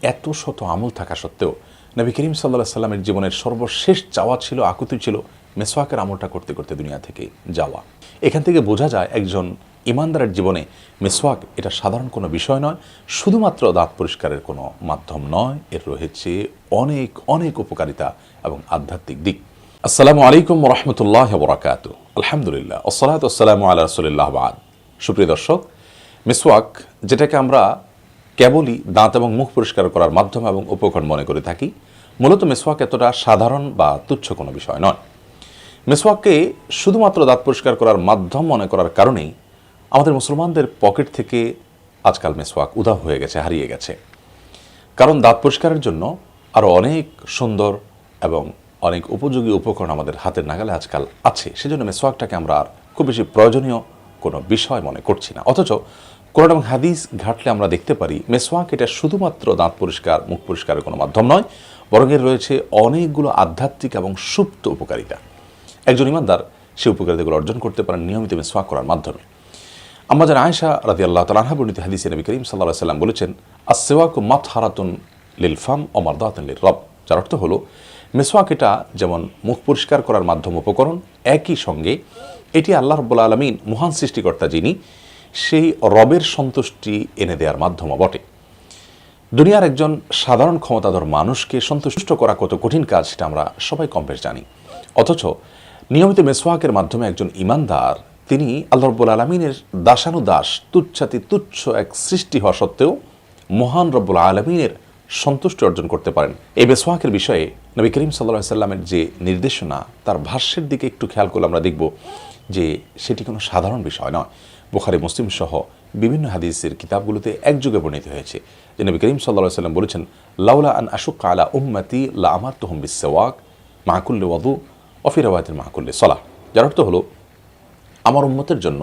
এত শত আমল থাকা সত্ত্বেও নবী করিম সাল্লাল্লাহু আলাইহি সাল্লামের জীবনের সর্বশেষ চাওয়া ছিল, আকুতি ছিল মেসওয়াকের আমলটা করতে করতে দুনিয়া থেকে যাওয়া। এখান থেকে বোঝা যায় একজন ইমানদারের জীবনে মিসওয়াক এটা সাধারণ কোনো বিষয় নয়, শুধুমাত্র দাঁত পরিষ্কারের কোনো মাধ্যম নয়, এর রয়েছে অনেক অনেক উপকারিতা এবং আধ্যাত্মিক দিক। আসসালামু আলাইকুম ওয়া রাহমাতুল্লাহি ওয়া বারাকাতুহু। আলহামদুলিল্লাহ, আসসালাতু ওয়াসসালামু আলা রাসূলিল্লাহ বাদ। সুপ্রিয় দর্শক, মিসওয়াক যেটাকে আমরা কেবলই দাঁত এবং মুখ পরিষ্কার করার মাধ্যম এবং উপকরণ মনে করে থাকি, মূলত মিসওয়াক এতটা সাধারণ বা তুচ্ছ কোনো বিষয় নয়। মিসওয়াককে শুধুমাত্র দাঁত পরিষ্কার করার মাধ্যম মনে করার কারণেই আমাদের মুসলমানদের পকেট থেকে আজকাল মিসওয়াক উধাও হয়ে গেছে, হারিয়ে গেছে। কারণ দাঁত পরিষ্কারের জন্য আরও অনেক সুন্দর এবং অনেক উপযোগী উপকরণ আমাদের হাতের নাগালে আজকাল আছে, সেজন্য মিসওয়াকটাকে আমরা আর খুব বেশি প্রয়োজনীয় কোনো বিষয় মনে করছি না। অথচ কোরআন এবং হাদিস ঘাটলে আমরা দেখতে পারি মিসওয়াক এটা শুধুমাত্র দাঁত পরিষ্কার, মুখ পরিষ্কারের কোনো মাধ্যম নয়, বরং এর রয়েছে অনেকগুলো আধ্যাত্মিক এবং সুপ্ত উপকারিতা। একজন ইমানদার সেই উপকারিতাগুলো অর্জন করতে পারেন নিয়মিত মিসওয়াক করার মাধ্যমে। আম্মাজান আয়েশা রাদিয়াল্লাহু তাআলা আনহা বর্ণিত হাদিসে নবী করিম সাল্লাল্লাহু আলাইহি ওয়াসাল্লাম বলেছেন, আস-সিওয়াকু মাতহারাতুন লিল ফাম ওয়া মারদাতুন লির রব। যার অর্থ হলো মিসওয়াক এটা যেমন মুখ পরিষ্কার করার মাধ্যম উপকরণ, একই সঙ্গে এটি আল্লাহ রাব্বুল আলামিন মহান সৃষ্টিকর্তা যিনি, সেই রবের সন্তুষ্টি এনে দেওয়ার মাধ্যমও বটে। দুনিয়ার একজন সাধারণ ক্ষমতাধর মানুষকে সন্তুষ্ট করা কত কঠিন কাজ সেটা আমরা সবাই কম বেশ জানি। অথচ নিয়মিত মিসওয়াকের মাধ্যমে একজন ইমানদার তিনি আল্লাহ রাব্বুল আলামিনের দাসানুদাস, তুচ্ছাতি তুচ্ছ এক সৃষ্টি হওয়া সত্ত্বেও মহান রব্বুল আলামিনের সন্তুষ্টি অর্জন করতে পারেন। এই মিসওয়াকের বিষয়ে নবী করিম সাল্লাল্লাহু আলাইহি সাল্লামের যে নির্দেশনা, তার ভাষ্যের দিকে একটু খেয়াল করলে আমরা দেখব যে সেটি কোনো সাধারণ বিষয় নয়। বুখারী, মুসলিম সহ বিভিন্ন হাদিসের কিতাবগুলোতে একযোগে বর্ণিত হয়েছে যে নবী করিম সাল্লাল্লাহু আলাইহি সাল্লাম বলেছেন, লাউলা আন আশুক্কা আলা উম্মতি লা আমারতুহুম বিসওয়াক মা কুল্লি ওয়াদু ওয়া ফি রাওয়ায়াতিন মা কুল্লি সালাহ। যার অর্থ হলো আমার উম্মতের জন্য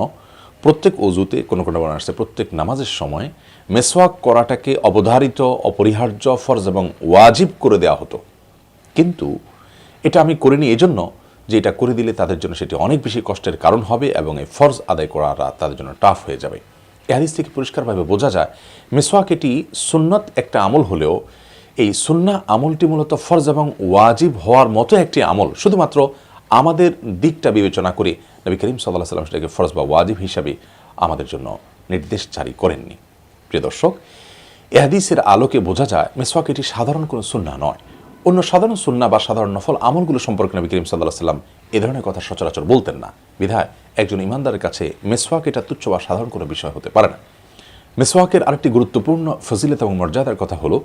প্রত্যেক ওযুতে, কোনো কোনো বর্ণনা আসছে প্রত্যেক নামাজের সময় মিসওয়াক করাটাকে অবধারিত, অপরিহার্য, ফরজ এবং ওয়াজিব করে দেওয়া হতো। কিন্তু এটা আমি করিনি এজন্য যে এটা করে দিলে তাদের জন্য সেটি অনেক বেশি কষ্টের কারণ হবে এবং এই ফরজ আদায় করাটা তাদের জন্য টাফ হয়ে যাবে। এই হাদিস থেকে পরিষ্কারভাবে বোঝা যায় মিসওয়াক এটি সুন্নত একটা আমল হলেও এই সুন্নাহ আমলটি মূলত ফরজ এবং ওয়াজিব হওয়ার মতো একটি আমল। শুধুমাত্র আমাদের দিকটা বিবেচনা করে নবী করিম সাল্লাল্লাহু আলাইহি ওয়াসাল্লাম সেটাকে ফরজ বা ওয়াজিব হিসাবে আমাদের জন্য নির্দেশ জারি করেননি। প্রিয় দর্শক, এই হাদিসের আলোকে বোঝা যায় মিসওয়াক এটি সাধারণ কোনো সুন্নাহ নয়। অন্য সাধারণ সুন্নাহ বা সাধারণ নফল আমলগুলো সম্পর্কে নবী করিম সাল্লাল্লাহু আলাইহি ওয়াসাল্লাম এ ধরনের কথা সচরাচর বলতেন না। বিধায় একজন ইমানদারের কাছে মিসওয়াক এটা তুচ্ছ বা সাধারণ কোনো বিষয় হতে পারে না। মিসওয়াকের আরেকটি গুরুত্বপূর্ণ ফজিলত এবং মর্যাদার কথা হলো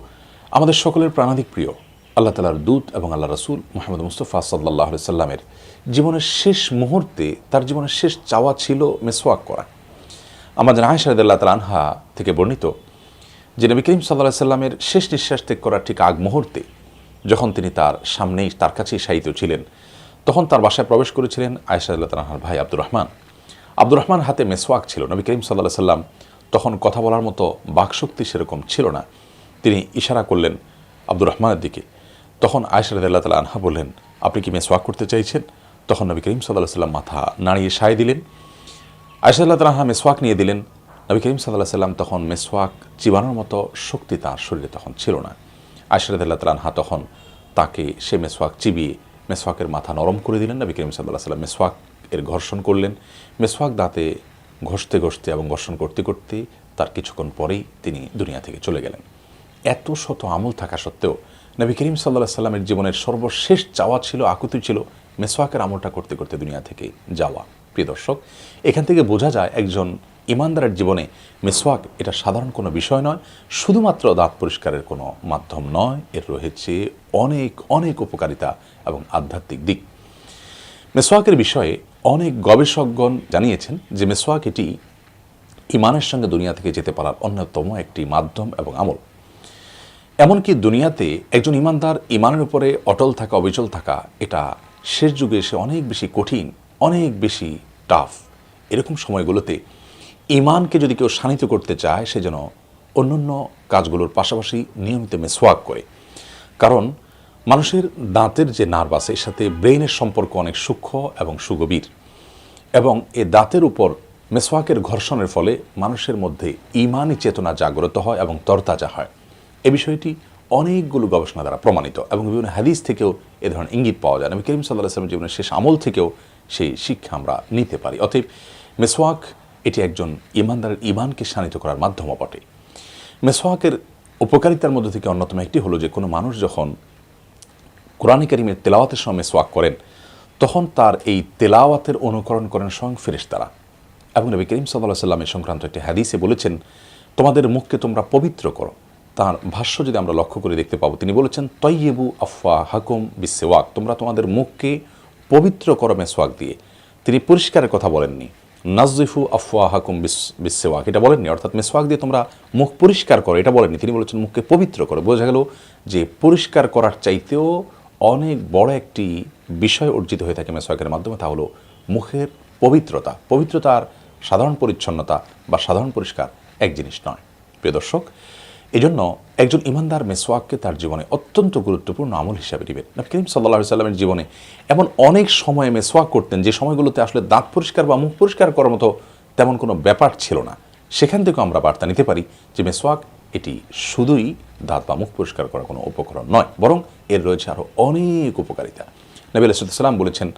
আমাদের সকলের প্রাণাধিক প্রিয় আল্লাহ তাআলার দূত এবং আল্লাহ রাসূল মুহাম্মদ মুস্তাফা সাল্লাল্লাহু আলাইহি সাল্লামের জীবনের শেষ মুহূর্তে তার জীবনের শেষ চাওয়া ছিল মিসওয়াক করা। আমাদের আয়েশা রাদিয়াল্লাহু তাআলা আনহা থেকে বর্ণিত যে নবী করিম সাল্লাল্লাহু আলাইহি সাল্লামের শেষ নিঃশ্বাস ত্যাগ করার ঠিক আগ মুহূর্তে যখন তিনি তার সামনেই, তার কাছেই শায়িত ছিলেন, তখন তার বাসায় প্রবেশ করেছিলেন আয়েশা রাদিয়াল্লাহু তাআলা আনহার ভাই আব্দুর রহমান। আব্দুর রহমান হাতে মিসওয়াক ছিল। নবী করিম সাল্লাল্লাহু আলাইহি সাল্লাম তখন কথা বলার মতো বাকশক্তি সেরকম ছিল না। তিনি ইশারা করলেন আব্দুর রহমানের দিকে। তখন আয়েশা রাদিয়াল্লাহু তাআলা আনহা বললেন, আপনি কি মিসওয়াক করতে চাইছেন? তখন নবী করিম সাল্লাল্লাহু আলাইহি সাল্লাম মাথা নাড়িয়ে সায় দিলেন। আয়েশা রাদিয়াল্লাহু তাআলা আনহা মিসওয়াক নিয়ে দিলেন। নবী করিম সাল্লাল্লাহু আলাইহি সাল্লাম তখন মিসওয়াক চিবানোর মতো শক্তি তাঁর শরীরে তখন ছিল না। আয়েশা রাদিয়াল্লাহু তাআলা আনহা তখন তাকে সে মিসওয়াক চিবিয়ে মিসওয়াকের মাথা নরম করে দিলেন। নবী করিম সাল্লাল্লাহু আলাইহি সাল্লাম মিসওয়াক এর ঘর্ষণ করলেন। মিসওয়াক দাঁতে ঘষতে ঘষতে এবং ঘর্ষণ করতে করতে তার কিছুক্ষণ পরেই তিনি দুনিয়া থেকে চলে গেলেন। এত শত আমল থাকা সত্ত্বেও নবী করিম সাল্লাল্লাহু আলাইহি সাল্লামের জীবনের সর্বশেষ চাওয়া ছিল, আকুতি ছিল মিসওয়াকের আমলটা করতে করতে দুনিয়া থেকে যাওয়া। প্রিয় দর্শক, এখান থেকে বোঝা যায় একজন ইমানদারের জীবনে মিসওয়াক এটা সাধারণ কোনো বিষয় নয়, শুধুমাত্র দাঁত পরিষ্কারের কোনো মাধ্যম নয়, এর রয়েছে অনেক অনেক উপকারিতা এবং আধ্যাত্মিক দিক। মিসওয়াকের বিষয়ে অনেক গবেষকগণ জানিয়েছেন যে মিসওয়াক এটি ইমানের সঙ্গে দুনিয়া থেকে যেতে পারার অন্যতম একটি মাধ্যম এবং আমল। এমনকি দুনিয়াতে একজন ইমানদার ইমানের উপরে অটল থাকা, অবিচল থাকা, এটা শেষ যুগে এসে অনেক বেশি কঠিন, অনেক বেশি টাফ। এরকম সময়গুলোতে ইমানকে যদি কেউ শানিত করতে চায়, সে যেন অন্যান্য কাজগুলোর পাশাপাশি নিয়মিত মিসওয়াক করে। কারণ মানুষের দাঁতের যে নার্ভ আছে, এর সাথে ব্রেইনের সম্পর্ক অনেক সূক্ষ্ম এবং সুগভীর, এবং এই দাঁতের উপর মিসওয়াকের ঘর্ষণের ফলে মানুষের মধ্যে ইমানি চেতনা জাগ্রত হয় এবং তরতাজা হয়। এ বিষয়টি অনেকগুলো গবেষণা দ্বারা প্রমাণিত এবং বিভিন্ন হাদিস থেকেও এ ধরনের ইঙ্গিত পাওয়া যায়। নবী করিম সাল্লাল্লাহু আলাইহি ওয়াসাল্লামের জীবনের শেষ আমল থেকেও সেই শিক্ষা আমরা নিতে পারি। অতএব মিসওয়াক এটি একজন ঈমানদারের ঈমানকে শানিত করার মাধ্যমও বটে। মিসওয়াকের উপকারিতার মধ্যে থেকে অন্যতম একটি হলো যে কোনো মানুষ যখন কোরআনে কারীমের তেলাওয়াতের সময় মিসওয়াক করেন তখন তার এই তেলাওয়াতের অনুকরণ করেন স্বয়ং ফেরেশতারা। এবং নবী করিম সাল্লাল্লাহু আলাইহি ওয়াসাল্লাম সংক্রান্ত একটি হাদিসে বলেছেন, তোমাদের মুখকে তোমরা পবিত্র করো। তার ভাষ্য যদি আমরা লক্ষ্য করে দেখতে পাবো, তিনি বলেছেন তয়্যিবু আফওয়াহাকুম বিসওয়াক, তোমরা তোমাদের মুখকে পবিত্র করো মেসওয়াক দিয়ে। তিনি পরিষ্কারের কথা বলেননি, নাযিফু আফওয়াহাকুম বিসওয়াক এটা বলেননি, অর্থাৎ মেসওয়াক দিয়ে তোমরা মুখ পরিষ্কার করো এটা বলেননি, তিনি বলেছেন মুখকে পবিত্র করো। বোঝা গেল যে পরিষ্কার করার চাইতেও অনেক বড় একটি বিষয় অর্জিত হয়ে থাকে মেসওয়াকের মাধ্যমে, তা হলো মুখের পবিত্রতা। পবিত্রতার সাধারণ পরিচ্ছন্নতা বা সাধারণ পরিষ্কার এক জিনিস নয়। প্রিয় দর্শক, এজন্য একজন ঈমানদার মেসওয়াককে তার জীবনে অত্যন্ত গুরুত্বপূর্ণ আমল হিসাবে নেবেন। নবী করিম সাল্লাল্লাহু আলাইহি ওয়াসাল্লামের জীবনে এমন অনেক সময় মেসওয়াক করতেন যে সময়গুলোতে আসলে দাঁত পরিষ্কার বা মুখ পরিষ্কার করার মতো তেমন কোনো ব্যাপার ছিল না। সেখান থেকেও আমরা বার্তা নিতে পারি যে মেসওয়াক এটি শুধুই দাঁত বা মুখ পরিষ্কার করার কোনো উপকরণ নয়, বরং এর রয়েছে আরও অনেক উপকারিতা। নবী আলাইহিস সালাম বলেছেন,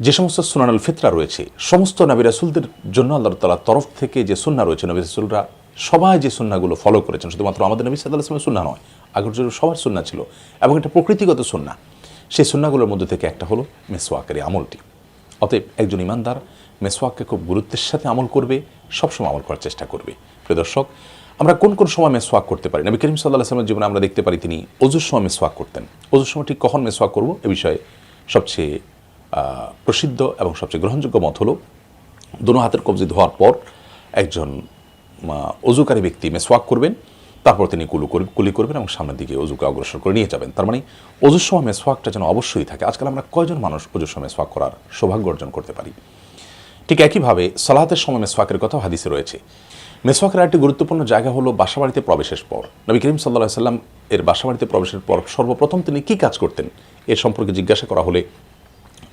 যে সমস্ত সুনানুল ফিতরা রয়েছে সমস্ত নবী রাসূলদের জন্য আল্লাহ তাআলার তরফ থেকে যে সুন্নাহ রয়েছে, নবী রাসূলরা সবাই যে সুন্নাহগুলো ফলো করেছেন, শুধুমাত্র আমাদের নবী সাল্লাল্লাহু আলাইহি ওয়াসাল্লামের সুন্নাহ নয়, আগের যুগের সবার সুন্নাহ ছিল এবং এটা প্রকৃতিগত সুন্নাহ। সেই সুন্নাহগুলোর মধ্যে থেকে একটা হলো মিসওয়াকের এই আমলটি। অতএব একজন ঈমানদার মিসওয়াককে খুব গুরুত্বের সাথে আমল করবে, সবসময় আমল করার চেষ্টা করবে। প্রিয় দর্শক, আমরা কোন কোন সময় মিসওয়াক করতে পারি? নবী করিম সাল্লাল্লাহু আলাইহি ওয়াসাল্লামের জীবনে আমরা দেখতে পারি তিনি ওযুর সময় মিসওয়াক করতেন। ওযুর সময় ঠিক কখন মিসওয়াক করব এ বিষয়ে সবচেয়ে প্রসিদ্ধ এবং সবচেয়ে গ্রহণযোগ্য মত হলো দুনো হাতের কবজি ধোয়ার পর একজন অজুকারী ব্যক্তি মিসওয়াক করবেন, তারপর তিনি কুলি করবেন এবং সামনের দিকে অজুকে অগ্রসর করে নিয়ে যাবেন। তার মানে অজুর সময় মিসওয়াকটা যেন অবশ্যই থাকে। আজকাল আমরা কয়জন মানুষ অজুর সময় মিসওয়াক করার সৌভাগ্য অর্জন করতে পারি? ঠিক একইভাবে সালাতের সময় মিসওয়াকের কথাও হাদিসে রয়েছে। মিসওয়াকের একটি গুরুত্বপূর্ণ জায়গা হলো বাসাবাড়িতে প্রবেশের পর। নবী করিম সাল্লাল্লাহু আলাইহি ওয়াসাল্লাম এর বাসাবাড়িতে প্রবেশের পর সর্বপ্রথম তিনি কী কাজ করতেন এর সম্পর্কে জিজ্ঞাসা করা হলে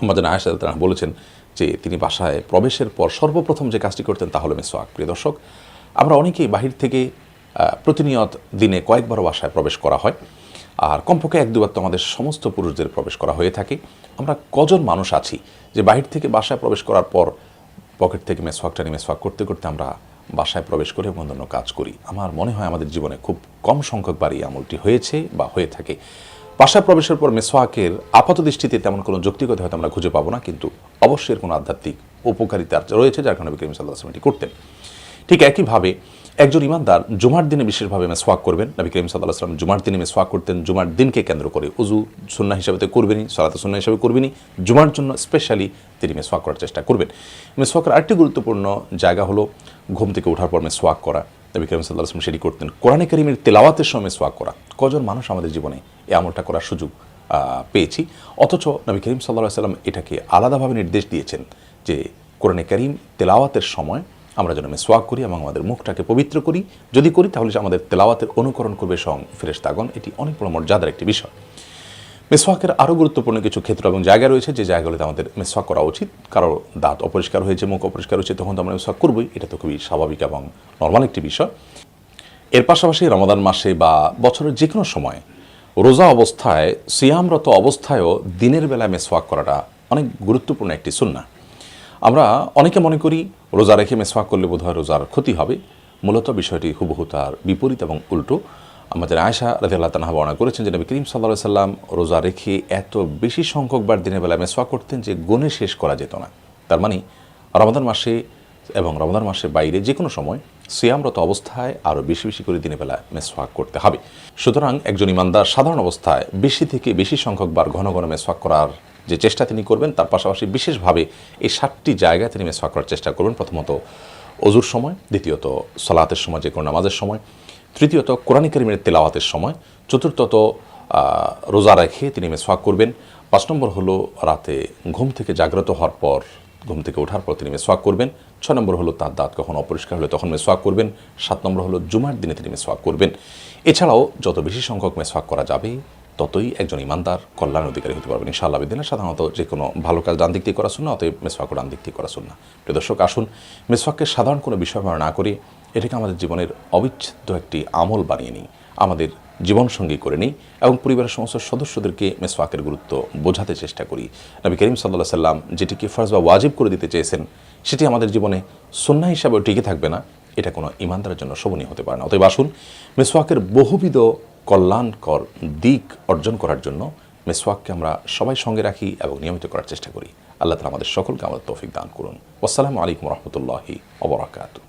আমাদের আয়েশা রাদিয়াল্লাহু আনহা বলেছেন যে তিনি বাসায় প্রবেশের পর সর্বপ্রথম যে কাজটি করতেন তা হলো মিসওয়াক। প্রিয় দর্শক, আমরা অনেকেই বাহির থেকে প্রতিনিয়ত দিনে কয়েকবার বাসায় প্রবেশ করা হয়, আর কমপক্ষে এক দুবার তো আমাদের সমস্ত পুরুষদের প্রবেশ করা হয়ে থাকে। আমরা কজন মানুষ আছি যে বাহির থেকে বাসায় প্রবেশ করার পর পকেট থেকে মিসওয়াকটা নিয়ে মিসওয়াক করতে করতে আমরা বাসায় প্রবেশ করে অন্যান্য কাজ করি? আমার মনে হয় আমাদের জীবনে খুব কম সংখ্যকবার এই আমলটি হয়েছে বা হয়ে থাকে। বাসায় প্রবেশের পর মিসওয়াকের আপাত দৃষ্টিতে তেমন কোনো যৌক্তিকতা হয়তো আমরা খুঁজে পাবো না, কিন্তু অবশ্যই এর কোনো আধ্যাত্মিক উপকারিতা রয়েছে যার কারণে নবী করিম সাল্লাল্লাহু আলাইহি ওয়াসাল্লাম এটি করতেন। ঠিক একইভাবে একজন ঈমানদার জুমার দিনে বিশেষভাবে মিসওয়াক করবেন। নবী করিম সাল্লাল্লাহু আলাইহি ওয়াসাল্লাম জুমার দিনে মিসওয়াক করতেন। জুমার দিনকে কেন্দ্র করে ওযু সুন্নাহ হিসেবে তো করবেনই, সালাতে সুন্নাহ হিসেবে করবেনই, জুমার জন্য স্পেশালি তিনি মিসওয়াক করার চেষ্টা করবেন। মিসওয়াকের আরেকটি গুরুত্বপূর্ণ জায়গা হলো ঘুম থেকে ওঠার পর মিসওয়াক করা। নবী করিম সাল্লাল্লাহু আলাইহি ওয়াসাল্লাম সেটি করতেন। কোরআনে কারীমের তেলাওয়াতের সময় মিসওয়াক করা। কজন মানুষ আমাদের জীবনে এই আমলটা করার সুযোগ পেয়েছি? অথচ নবী করিম সাল্লাল্লাহু আলাইহি ওয়াসাল্লাম এটাকে আলাদাভাবে নির্দেশ দিয়েছেন যে কোরআনে কারীম তেলাওয়াতের সময় আমরা যেন মিসওয়াক করি এবং আমাদের মুখটাকে পবিত্র করি। যদি করি তাহলে আমাদের তেলাওয়াতের অনুকরণ করবে স্বয়ং ফেরেশতাগণ। এটি অনেক বড় মর্যাদার একটি বিষয়। মিসওয়াকের আরও গুরুত্বপূর্ণ কিছু ক্ষেত্র এবং জায়গা রয়েছে যে জায়গাগুলোতে আমাদের মিসওয়াক করা উচিত। কারো দাঁত অপরিষ্কার হয়েছে, মুখ অপরিষ্কার হয়েছে, তখন তো আমরা মিসওয়াক করবই, এটা তো খুবই স্বাভাবিক এবং নর্মাল একটি বিষয়। এর পাশাপাশি রমাদান মাসে বা বছরের যে কোনো সময় রোজা অবস্থায়, সিয়ামরত অবস্থায়ও দিনের বেলায় মিসওয়াক করাটা অনেক গুরুত্বপূর্ণ একটি সুন্নাহ। আমরা অনেকে মনে করি রোজা রেখে মিসওয়াক করলে বোধহয় রোজার ক্ষতি হবে। মূলত বিষয়টি হুবহু তার বিপরীত এবং উল্টো। আমাদের আয়েশা রাদিয়াল্লাহু তাআলা বর্ণনা করেছেন যে নবী করিম সাল্লাল্লাহু আলাইহি ওয়াসাল্লাম রোজা রেখে এত বেশি সংখ্যকবার দিনের বেলা মিসওয়াক করতেন যে গুণে শেষ করা যেত না। তার মানে রমাদান মাসে এবং রমাদান মাসের বাইরে যে কোনো সময় সিয়ামরত অবস্থায় আরও বেশি বেশি করে দিনের বেলা মিসওয়াক করতে হবে। সুতরাং একজন ঈমানদার সাধারণ অবস্থায় বেশি থেকে বেশি সংখ্যকবার ঘন ঘন মিসওয়াক করার যে চেষ্টা তিনি করবেন, তার পাশাপাশি বিশেষভাবে এই 7টি জায়গায় তিনি মিসওয়াক করার চেষ্টা করবেন। প্রথমত ওযুর সময়, দ্বিতীয়ত সালাতের সময় যে কোনো নামাজের সময়, তৃতীয়ত কোরআন কারীমের তেলাওয়াতের সময়, চতুর্থত রোজা রেখে তিনি মিসওয়াক করবেন। 5 নম্বর হলো রাতে ঘুম থেকে জাগ্রত হওয়ার পর, ঘুম থেকে ওঠার পর তিনি মিসওয়াক করবেন। 6 নম্বর হলো তার দাঁত কখন অপরিষ্কার হলে তখন মিসওয়াক করবেন। 7 নম্বর হলো জুমার দিনে তিনি মিসওয়াক করবেন। এছাড়াও যত বেশি সংখ্যক মিসওয়াক করা যাবে ততই একজন ঈমানদার কল্যাণ অধিকারী হতে পারবেন ইনশাআল্লাহ বিদিনা। সাধারণত যে কোনো ভালো কাজ ডান দিক দিয়ে করা সুন্নাহ, অতএব মিসওয়াকও ডান দিক দিয়ে করা সুন্নাহ। প্রিয় দর্শক, আসুন মিসওয়াককে সাধারণ কোনো বিষয় না করে এটাকে আমাদের জীবনের অবিচ্ছেদ্য একটি আমল বানিয়ে নিই। আমাদের জীবনসঙ্গী করে নিই এবং পরিবারের সমস্ত সদস্যদেরকে মেসওয়াকের গুরুত্ব বোঝাতে চেষ্টা করি। নবী করিম সাল্লাল্লাহু আলাইহি সাল্লাম যেটিকে ফরজ বা ওয়াজিব করে দিতে চেয়েছেন সেটি আমাদের জীবনে সুন্নাহ হিসাবেও টিকে থাকবে না, এটা কোনো ঈমানদারের জন্য শোভনীয় হতে পারে না। অতএব আসুন মেসওয়াকের বহুবিধ কল্যাণকর দিক অর্জন করার জন্য মেসওয়াককে আমরা সবাই সঙ্গে রাখি এবং নিয়মিত করার চেষ্টা করি। আল্লাহ তাআলা আমাদের সকলকে আমাদের তৌফিক দান করুন। আসসালামু আলাইকুম ওয়া রাহমাতুল্লাহি ওয়া বারাকাতুহু।